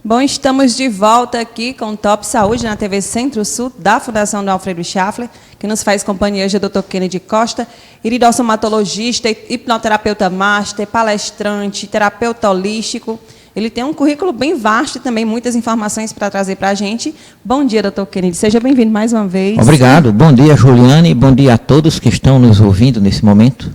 Bom, estamos de volta aqui com o Top Saúde na TV Centro-Sul, da Fundação do Alfredo Schaffler, que nos faz companhia hoje é o Dr. Kennedy Costa, iridossomatologista, hipnoterapeuta master, palestrante, terapeuta holístico. Ele tem um currículo bem vasto e também muitas informações para trazer para a gente. Bom dia, Dr. Kennedy. Seja bem-vindo mais uma vez. Obrigado. Bom dia, Juliane. Bom dia a todos que estão nos ouvindo nesse momento.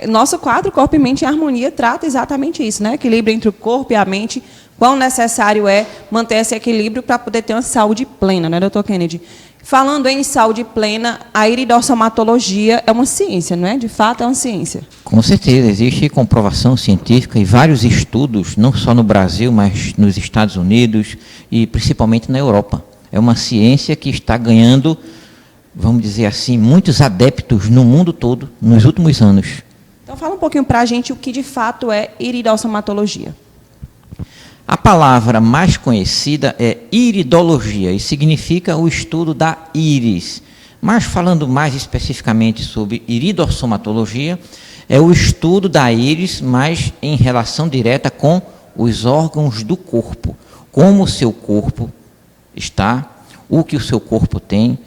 Nosso quadro Corpo e Mente em Harmonia trata exatamente isso, né? Equilíbrio entre o corpo e a mente. Quão necessário é manter esse equilíbrio para poder ter uma saúde plena, né, Dr. Kennedy? Falando em saúde plena, a iridossomatologia é uma ciência, não é? De fato, é uma ciência. Com certeza, existe comprovação científica e vários estudos, não só no Brasil, mas nos Estados Unidos e principalmente na Europa. É uma ciência que está ganhando, vamos dizer assim, muitos adeptos no mundo todo nos últimos anos. Então, fala um pouquinho para a gente o que de fato é iridossomatologia. A palavra mais conhecida é iridologia e significa o estudo da íris. Mas falando mais especificamente sobre iridossomatologia, é o estudo da íris, mas em relação direta com os órgãos do corpo. Como o seu corpo está, o que o seu corpo tem,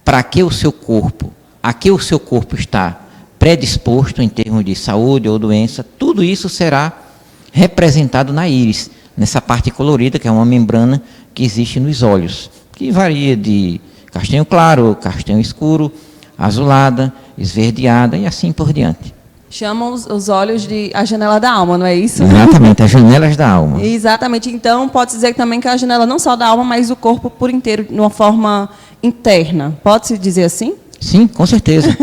para que o seu corpo, a que o seu corpo está predisposto em termos de saúde ou doença, tudo isso será representado na íris, nessa parte colorida, que é uma membrana que existe nos olhos, que varia de castanho claro, castanho escuro, azulada, esverdeada e assim por diante. Chamam os olhos de a janela da alma, não é isso? Exatamente, as janelas da alma. Exatamente. Então, pode dizer também que é a janela não só da alma, mas do corpo por inteiro, de uma forma interna. Pode-se dizer assim? Sim, com certeza.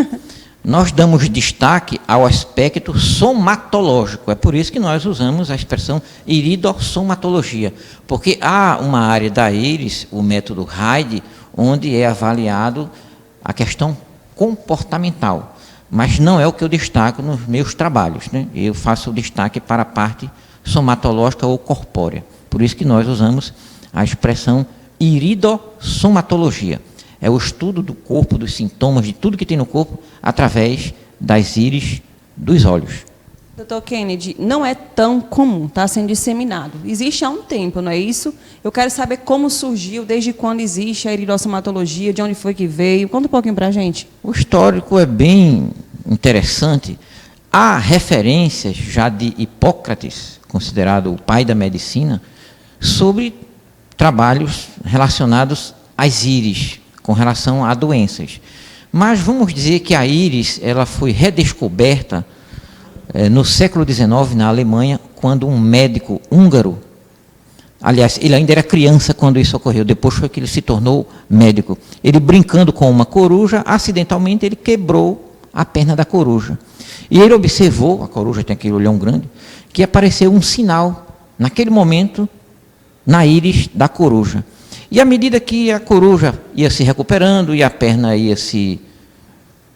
Nós damos destaque ao aspecto somatológico. É por isso que nós usamos a expressão iridossomatologia, porque há uma área da íris, o método Hyde, onde é avaliado a questão comportamental, mas não é o que eu destaco nos meus trabalhos, né? Eu faço o destaque para a parte somatológica ou corpórea. Por isso que nós usamos a expressão iridossomatologia. É o estudo do corpo, dos sintomas, de tudo que tem no corpo, através das íris dos olhos. Dr. Kennedy, não é tão comum, está sendo disseminado. Existe há um tempo, não é isso? Eu quero saber como surgiu, desde quando existe a iridossomatologia, de onde foi que veio. Conta um pouquinho para a gente. O histórico é bem interessante. Há referências já de Hipócrates, considerado o pai da medicina, sobre trabalhos relacionados às íris, com relação a doenças. Mas vamos dizer que a íris ela foi redescoberta no século XIX, na Alemanha, quando um médico húngaro, aliás, ele ainda era criança quando isso ocorreu, depois foi que ele se tornou médico. Ele brincando com uma coruja, acidentalmente ele quebrou a perna da coruja. E ele observou, a coruja tem aquele olhão grande, que apareceu um sinal, naquele momento, na íris da coruja. E à medida que a coruja ia se recuperando e a perna ia se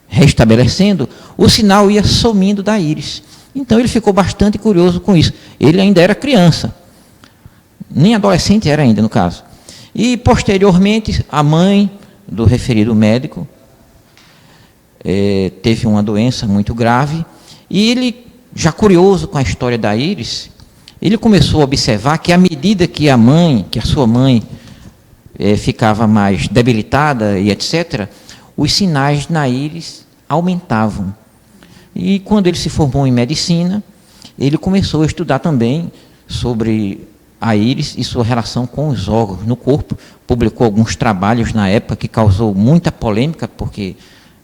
restabelecendo, o sinal ia sumindo da íris. Então ele ficou bastante curioso com isso. Ele ainda era criança, nem adolescente era ainda no caso. E posteriormente a mãe do referido médico teve uma doença muito grave e ele, já curioso com a história da íris, ele começou a observar que à medida que a sua mãe ficava mais debilitada e etc., os sinais na íris aumentavam. E quando ele se formou em medicina, ele começou a estudar também sobre a íris e sua relação com os órgãos no corpo. Publicou alguns trabalhos na época que causou muita polêmica, porque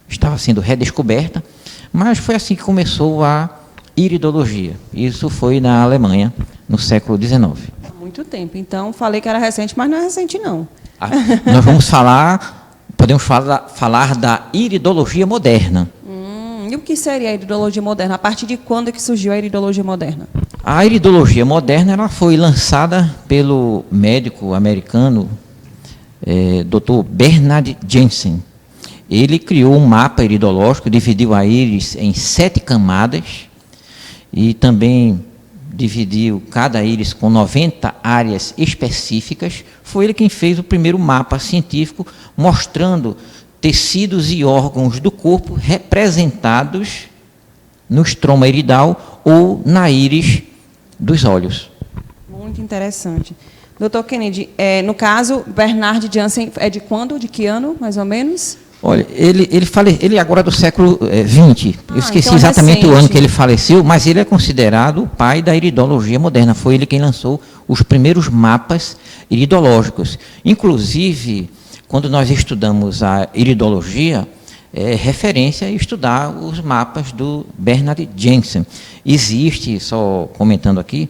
estava sendo redescoberta, mas foi assim que começou a iridologia. Isso foi na Alemanha, no século XIX. Há muito tempo. Então, falei que era recente, mas não é recente, não. Nós podemos falar da iridologia moderna. E o que seria a iridologia moderna? A partir de quando é que surgiu a iridologia moderna? A iridologia moderna ela foi lançada pelo médico americano Dr. Bernard Jensen. Ele criou um mapa iridológico, dividiu a íris em 7 camadas e também dividiu cada íris com 90 áreas específicas. Foi ele quem fez o primeiro mapa científico mostrando tecidos e órgãos do corpo representados no estroma iridal ou na íris dos olhos. Muito interessante. Doutor Kennedy, no caso, Bernard Jansen é de quando? De que ano, mais ou menos? Olha, ele agora é do século XX. Eu esqueci então exatamente recente. o ano que ele faleceu, mas ele é considerado o pai da iridologia moderna. Foi ele quem lançou os primeiros mapas iridológicos. Inclusive, quando nós estudamos a iridologia, é referência a estudar os mapas do Bernard Jansen. Existe, só comentando aqui,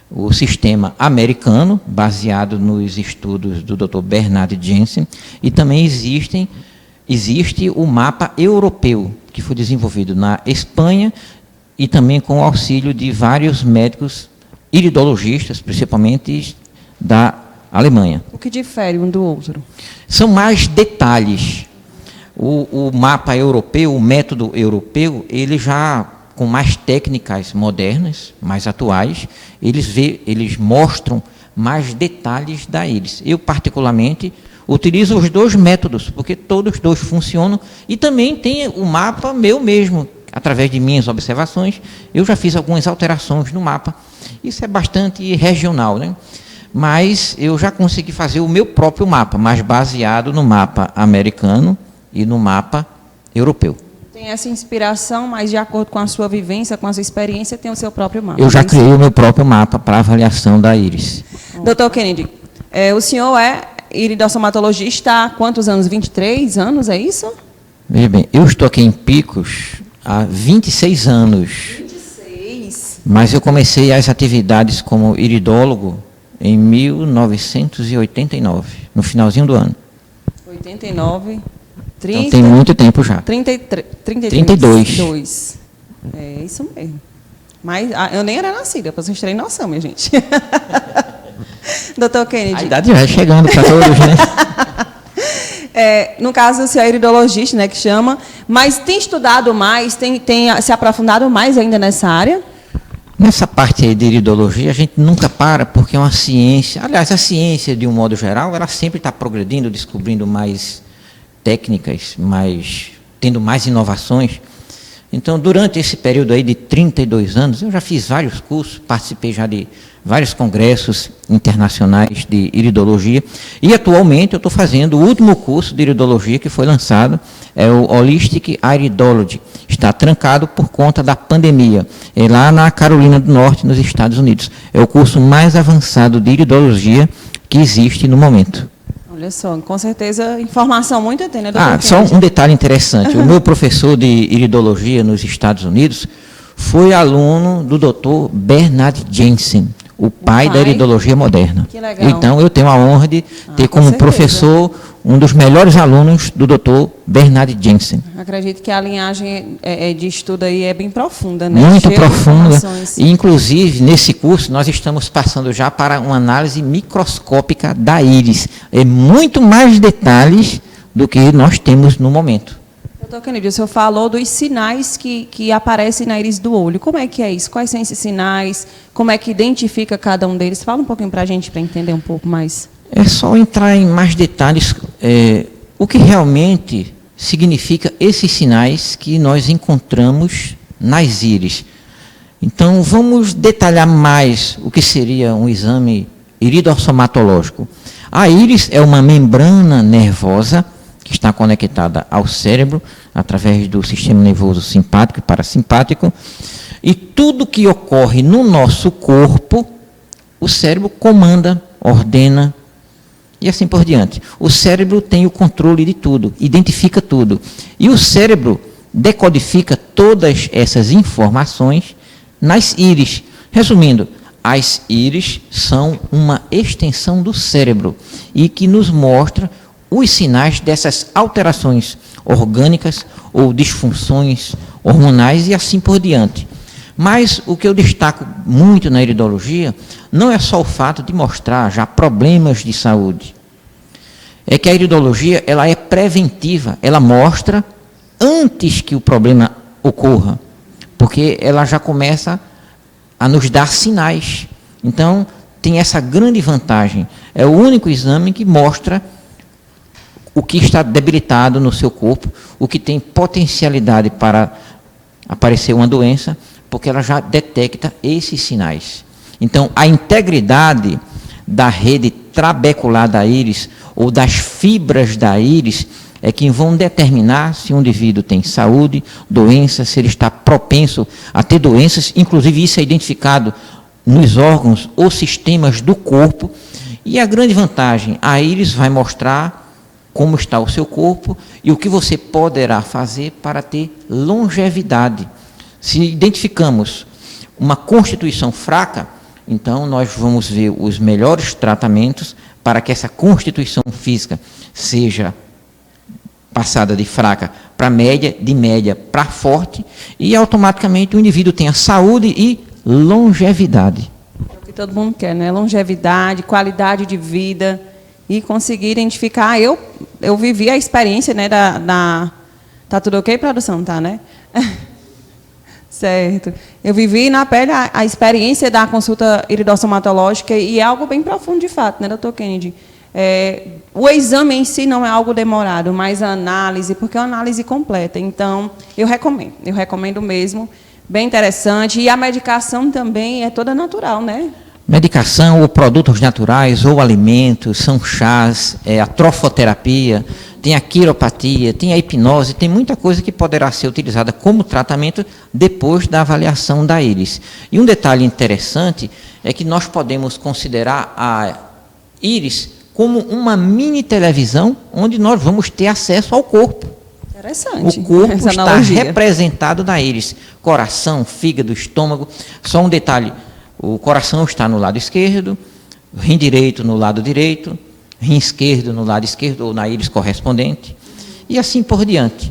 o sistema americano, baseado nos estudos do Dr. Bernard Jansen, e também existe o mapa europeu, que foi desenvolvido na Espanha, e também com o auxílio de vários médicos iridologistas, principalmente da Alemanha. O que difere um do outro? São mais detalhes. O mapa europeu, o método europeu, ele já com mais técnicas modernas, mais atuais, eles mostram mais detalhes da íris. Eu, particularmente, utilizo os dois métodos, porque todos os dois funcionam, e também tem o mapa meu mesmo, através de minhas observações, eu já fiz algumas alterações no mapa. Isso é bastante regional, né? Mas eu já consegui fazer o meu próprio mapa, mas baseado no mapa americano e no mapa europeu. Tem essa inspiração, mas de acordo com a sua vivência, com a sua experiência, tem o seu próprio mapa. Eu já criei o meu próprio mapa para avaliação da íris. Doutor Kennedy, o senhor é iridossomatologista há quantos anos? 23 anos, é isso? Veja bem, eu estou aqui em Picos há 26 anos. 26? Mas eu comecei as atividades como iridólogo em 1989, no finalzinho do ano. 89... 30, então tem muito tempo já. 32. É isso mesmo. Mas eu nem era nascida, para vocês terem noção, minha gente. Doutor Kennedy. A idade vai chegando para todos, né? No caso, o senhor é iridologista, né, que chama, mas tem estudado mais, tem se aprofundado mais ainda nessa área? Nessa parte aí de iridologia, a gente nunca para, porque é uma ciência. Aliás, a ciência, de um modo geral, ela sempre está progredindo, descobrindo mais técnicas, tendo mais inovações. Então, durante esse período aí de 32 anos, eu já fiz vários cursos, participei já de vários congressos internacionais de iridologia, e atualmente eu estou fazendo o último curso de iridologia que foi lançado, é o Holistic Iridology. Está trancado por conta da pandemia, é lá na Carolina do Norte, nos Estados Unidos. É o curso mais avançado de iridologia que existe no momento. Olha só, com certeza, informação muito tem, né, doutor? Só um detalhe interessante. O meu professor de iridologia nos Estados Unidos foi aluno do Dr. Bernard Jansen, o pai da iridologia moderna. Que legal. Então, eu tenho a honra de ter como certeza. Professor um dos melhores alunos do Dr. Bernard Jansen. Acredito que a linhagem de estudo aí é bem profunda, né? Muito Cheio de profunda. informações. E, inclusive, nesse curso, nós estamos passando já para uma análise microscópica da íris. É muito mais detalhes do que nós temos no momento. Doutor Kennedy, o senhor falou dos sinais que aparecem na íris do olho. Como é que é isso? Quais são esses sinais? Como é que identifica cada um deles? Fala um pouquinho para a gente, para entender um pouco mais. É só entrar em mais detalhes, o que realmente significa esses sinais que nós encontramos nas íris. Então, vamos detalhar mais o que seria um exame iridossomatológico. A íris é uma membrana nervosa que está conectada ao cérebro através do sistema nervoso simpático e parasimpático, e tudo que ocorre no nosso corpo, o cérebro comanda, ordena, e assim por diante. O cérebro tem o controle de tudo, identifica tudo. E o cérebro decodifica todas essas informações nas íris. Resumindo, as íris são uma extensão do cérebro e que nos mostra os sinais dessas alterações orgânicas ou disfunções hormonais e assim por diante. Mas o que eu destaco muito na iridologia não é só o fato de mostrar já problemas de saúde. É que a iridologia ela é preventiva, ela mostra antes que o problema ocorra, porque ela já começa a nos dar sinais. Então, tem essa grande vantagem. É o único exame que mostra o que está debilitado no seu corpo, o que tem potencialidade para aparecer uma doença, porque ela já detecta esses sinais. Então, a integridade da rede trabecular da íris ou das fibras da íris é que vão determinar se um indivíduo tem saúde, doença, se ele está propenso a ter doenças, inclusive isso é identificado nos órgãos ou sistemas do corpo. E a grande vantagem, a íris vai mostrar como está o seu corpo e o que você poderá fazer para ter longevidade. Se identificamos uma constituição fraca, então nós vamos ver os melhores tratamentos para que essa constituição física seja passada de fraca para média, de média para forte, e automaticamente o indivíduo tenha saúde e longevidade. É o que todo mundo quer, né? Longevidade, qualidade de vida e conseguir identificar. Eu vivi a experiência, né, Tá tudo ok, produção? Tá, né? Certo. Eu vivi na pele a experiência da consulta iridossomatológica e é algo bem profundo de fato, né, doutor Kennedy? O exame em si não é algo demorado, mas a análise, porque é uma análise completa. Então, eu recomendo mesmo, bem interessante. E a medicação também é toda natural, né? Medicação ou produtos naturais ou alimentos, são chás, a trofoterapia, tem a quiropatia, tem a hipnose, tem muita coisa que poderá ser utilizada como tratamento depois da avaliação da íris. E um detalhe interessante é que nós podemos considerar a íris como uma mini televisão onde nós vamos ter acesso ao corpo. Interessante. O corpo está representado na íris. Coração, fígado, estômago. Só um detalhe, o coração está no lado esquerdo, o rim direito no lado direito, rim esquerdo no lado esquerdo ou na íris correspondente, e assim por diante.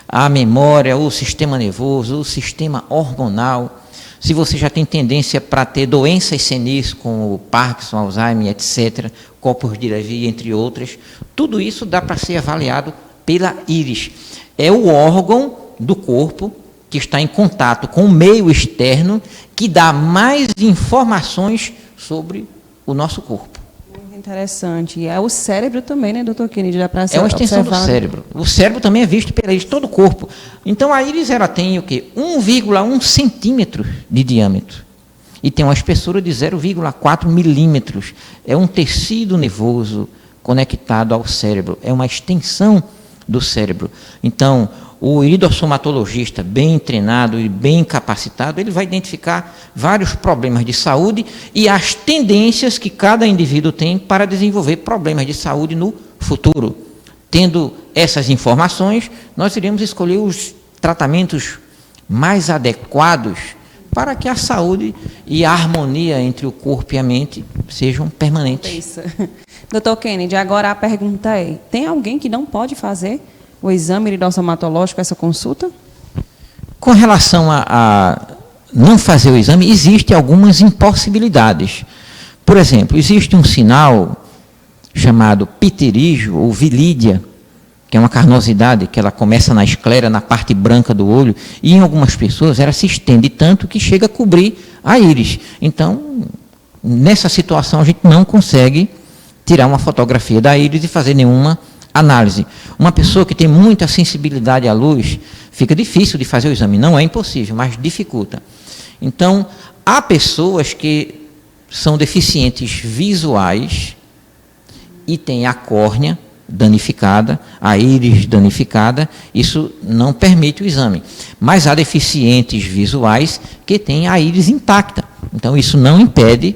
A memória, o sistema nervoso, o sistema hormonal. Se você já tem tendência para ter doenças senis, como Parkinson, Alzheimer, etc., corpos de Levy, entre outras, tudo isso dá para ser avaliado pela íris. É o órgão do corpo que está em contato com o meio externo que dá mais informações sobre o nosso corpo. Muito interessante. E é o cérebro também, né, doutor Kennedy? Dá para é uma extensão do cérebro. O cérebro também é visto pela íris, todo o corpo. Então, a íris ela tem o quê? 1,1 centímetro de diâmetro. E tem uma espessura de 0,4 milímetros. É um tecido nervoso conectado ao cérebro. É uma extensão do cérebro. Então, o iridossomatologista bem treinado e bem capacitado, ele vai identificar vários problemas de saúde e as tendências que cada indivíduo tem para desenvolver problemas de saúde no futuro. Tendo essas informações, nós iremos escolher os tratamentos mais adequados para que a saúde e a harmonia entre o corpo e a mente sejam permanentes. Isso. Doutor Kennedy, agora a pergunta é, tem alguém que não pode fazer o exame iridossomatológico, essa consulta? Com relação a não fazer o exame, existem algumas impossibilidades. Por exemplo, existe um sinal chamado pterígio ou vilídia, que é uma carnosidade que ela começa na esclera, na parte branca do olho, e em algumas pessoas ela se estende tanto que chega a cobrir a íris. Então, nessa situação, a gente não consegue tirar uma fotografia da íris e fazer nenhuma análise. Uma pessoa que tem muita sensibilidade à luz, fica difícil de fazer o exame. Não é impossível, mas dificulta. Então, há pessoas que são deficientes visuais e têm a córnea danificada, a íris danificada, isso não permite o exame. Mas há deficientes visuais que têm a íris intacta. Então, isso não impede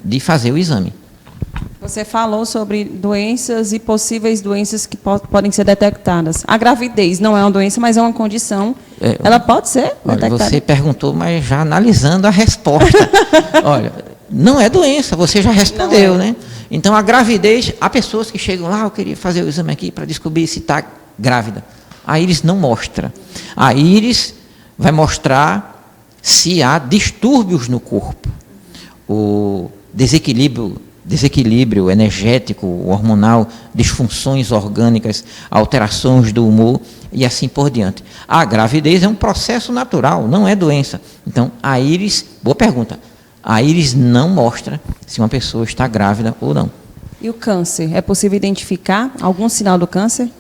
de fazer o exame. Você falou sobre doenças e possíveis doenças que podem ser detectadas. A gravidez não é uma doença, mas é uma condição. Ela pode ser detectada? Você perguntou, mas já analisando a resposta. Olha, não é doença, você já respondeu, né? Então, a gravidez, há pessoas que chegam lá, eu queria fazer o exame aqui para descobrir se está grávida. A íris não mostra. A íris vai mostrar se há distúrbios no corpo. O desequilíbrio energético, hormonal, disfunções orgânicas, alterações do humor e assim por diante. A gravidez é um processo natural, não é doença. Então, a íris, boa pergunta, a íris não mostra se uma pessoa está grávida ou não. E o câncer? É possível identificar algum sinal do câncer?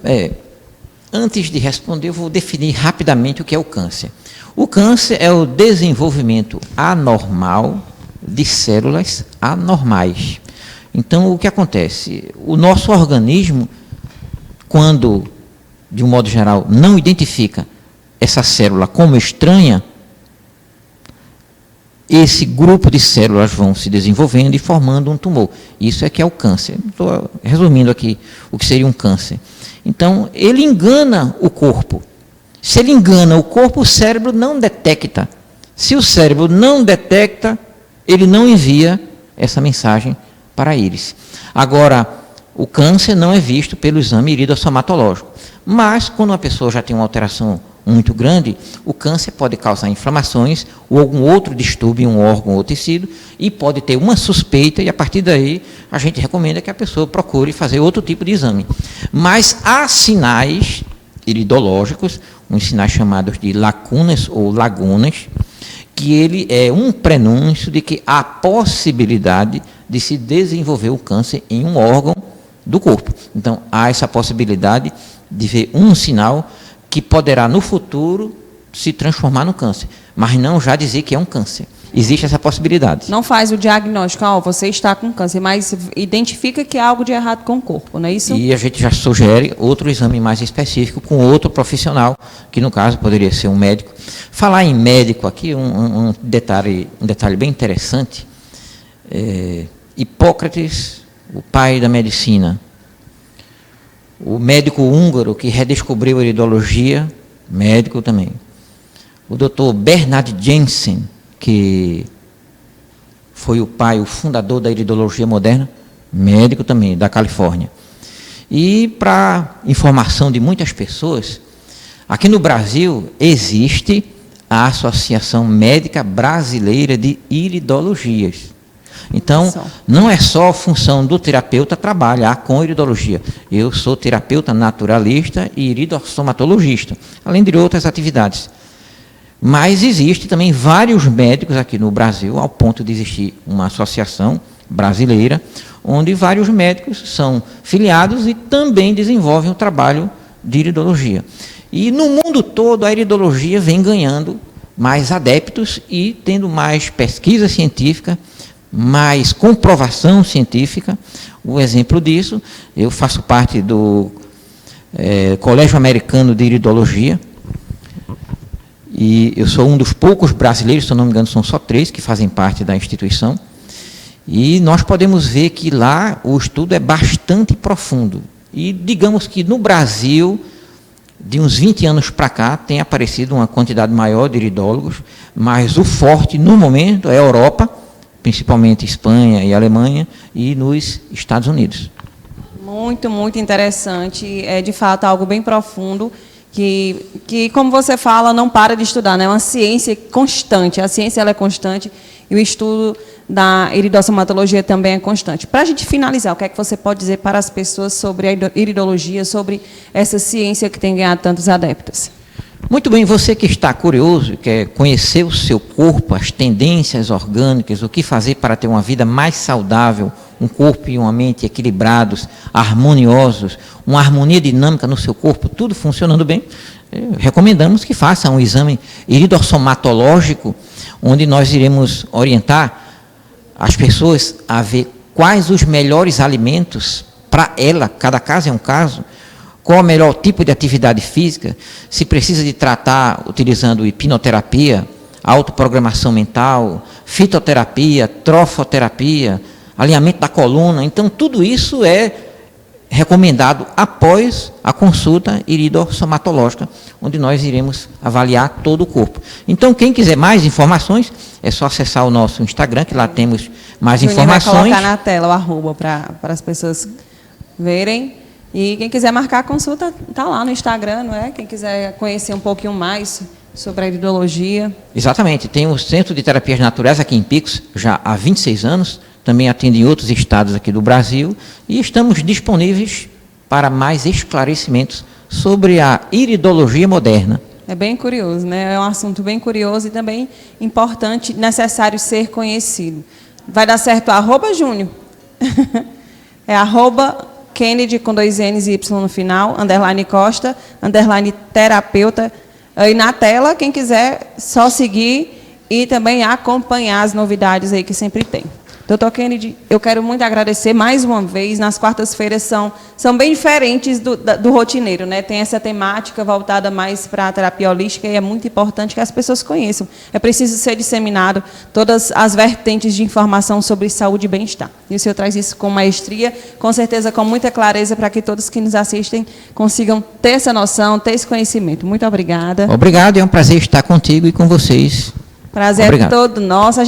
Antes de responder, eu vou definir rapidamente o que é o câncer. O câncer é o desenvolvimento anormal de células anormais. Então, o que acontece? O nosso organismo, quando, de um modo geral, não identifica essa célula como estranha, esse grupo de células vão se desenvolvendo e formando um tumor. Isso é que é o câncer. Estou resumindo aqui o que seria um câncer. Então, ele engana o corpo. Se ele engana o corpo, o cérebro não detecta. Se o cérebro não detecta, ele não envia essa mensagem para a íris. Agora, o câncer não é visto pelo exame iridossomatológico. Mas, quando uma pessoa já tem uma alteração muito grande, o câncer pode causar inflamações ou algum outro distúrbio em um órgão ou tecido e pode ter uma suspeita e, a partir daí, a gente recomenda que a pessoa procure fazer outro tipo de exame. Mas há sinais iridológicos, uns sinais chamados de lacunas ou lagunas, que ele é um prenúncio de que há possibilidade de se desenvolver o câncer em um órgão do corpo. Então, há essa possibilidade de ver um sinal que poderá, no futuro, se transformar no câncer, mas não já dizer que é um câncer. Existe essa possibilidade. Não faz o diagnóstico, você está com câncer, mas identifica que há algo de errado com o corpo, não é isso? E a gente já sugere outro exame mais específico com outro profissional, que no caso poderia ser um médico. Falar em médico aqui, um detalhe bem interessante. Hipócrates, o pai da medicina, o médico húngaro que redescobriu a iridologia, médico também. O Dr. Bernard Jensen, que foi o fundador da iridologia moderna, médico também, da Califórnia. E, para informação de muitas pessoas, aqui no Brasil existe a Associação Médica Brasileira de Iridologias. Então, não é só a função do terapeuta trabalhar com iridologia. Eu sou terapeuta naturalista e iridossomatologista, além de outras atividades. Mas existe também vários médicos aqui no Brasil, ao ponto de existir uma associação brasileira, onde vários médicos são filiados e também desenvolvem o trabalho de iridologia. E no mundo todo a iridologia vem ganhando mais adeptos e tendo mais pesquisa científica, mais comprovação científica. O exemplo disso, eu faço parte do Colégio Americano de Iridologia, e eu sou um dos poucos brasileiros, se eu não me engano, são só 3 que fazem parte da instituição, e nós podemos ver que lá o estudo é bastante profundo. E digamos que no Brasil, de uns 20 anos para cá, tem aparecido uma quantidade maior de iridólogos, mas o forte no momento é a Europa, principalmente Espanha e Alemanha, e nos Estados Unidos. Muito, muito interessante. É, de fato, algo bem profundo, que como você fala, não para de estudar, né? É uma ciência constante. A ciência ela é constante e o estudo da iridossomatologia também é constante. Para a gente finalizar, o que é que você pode dizer para as pessoas sobre a iridologia, sobre essa ciência que tem ganhado tantos adeptos? Muito bem, você que está curioso, quer conhecer o seu corpo, as tendências orgânicas, o que fazer para ter uma vida mais saudável, um corpo e uma mente equilibrados, harmoniosos, uma harmonia dinâmica no seu corpo, tudo funcionando bem, recomendamos que faça um exame iridossomatológico, onde nós iremos orientar as pessoas a ver quais os melhores alimentos para ela, cada caso é um caso, qual o melhor tipo de atividade física, se precisa de tratar utilizando hipnoterapia, autoprogramação mental, fitoterapia, trofoterapia, alinhamento da coluna. Então, tudo isso é recomendado após a consulta iridossomatológica, onde nós iremos avaliar todo o corpo. Então, quem quiser mais informações, é só acessar o nosso Instagram, que lá temos mais informações. Vai colocar na tela o arroba para as pessoas verem. E quem quiser marcar a consulta, está lá no Instagram, não é? Quem quiser conhecer um pouquinho mais sobre a iridologia. Exatamente. Tem o Centro de Terapias Naturais aqui em Picos, já há 26 anos. Também atende em outros estados aqui do Brasil. E estamos disponíveis para mais esclarecimentos sobre a iridologia moderna. É bem curioso, né? É um assunto bem curioso e também importante, necessário ser conhecido. Vai dar certo @ Júnior? É @ Kennedy, com 2 N's e Y no final, _Costa, _terapeuta. Aí na tela, quem quiser, só seguir e também acompanhar as novidades aí que sempre tem. Doutor Kennedy, eu quero muito agradecer mais uma vez. Nas quartas-feiras são bem diferentes do rotineiro, né? Tem essa temática voltada mais para a terapia holística e é muito importante que as pessoas conheçam. É preciso ser disseminado todas as vertentes de informação sobre saúde e bem-estar. E o senhor traz isso com maestria, com certeza com muita clareza, para que todos que nos assistem consigam ter essa noção, ter esse conhecimento. Muito obrigada. Obrigado, é um prazer estar contigo e com vocês. Prazer é todo nosso.